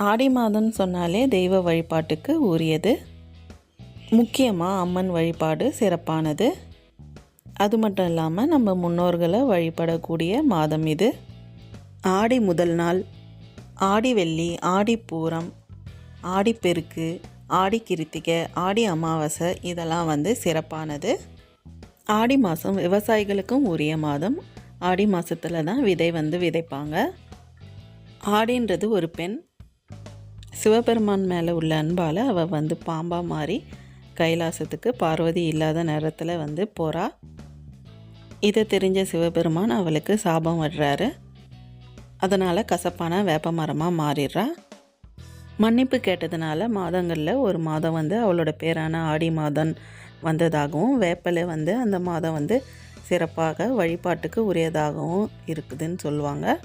ஆடி மாதம்னு சொன்னாலே தெய்வ வழிபாட்டுக்கு உரியது. முக்கியமாக அம்மன் வழிபாடு சிறப்பானது. அது மட்டும் இல்லாமல் நம்ம முன்னோர்களை வழிபடக்கூடிய மாதம் இது. ஆடி முதல் நாள், ஆடி வெள்ளி, ஆடிப்பூரம், ஆடிப்பெருக்கு, ஆடி கிருத்திகை, ஆடி அமாவாசை இதெல்லாம் சிறப்பானது. ஆடி மாதம் விவசாயிகளுக்கும் உரிய மாதம். ஆடி மாதத்தில் தான் விதை விதைப்பாங்க. ஆடின்றது ஒரு பெண். சிவபெருமான் மேலே உள்ள அன்பால் அவள் பாம்பாக மாறி கைலாசத்துக்கு பார்வதி இல்லாத நேரத்தில் போகிறா. இதை தெரிஞ்ச சிவபெருமான் அவளுக்கு சாபம் விடுறாரு. அதனால் கசப்பான வேப்ப மரமாக மாறிடுறா. மன்னிப்பு கேட்டதுனால மாதங்களில் ஒரு மாதம் அவளோட பேரான ஆடி மாதம் வந்ததாகவும், வேப்பலை அந்த மாதம் சிறப்பாக வழிபாட்டுக்கு உரியதாகவும் இருக்குதுன்னு சொல்லுவாங்க.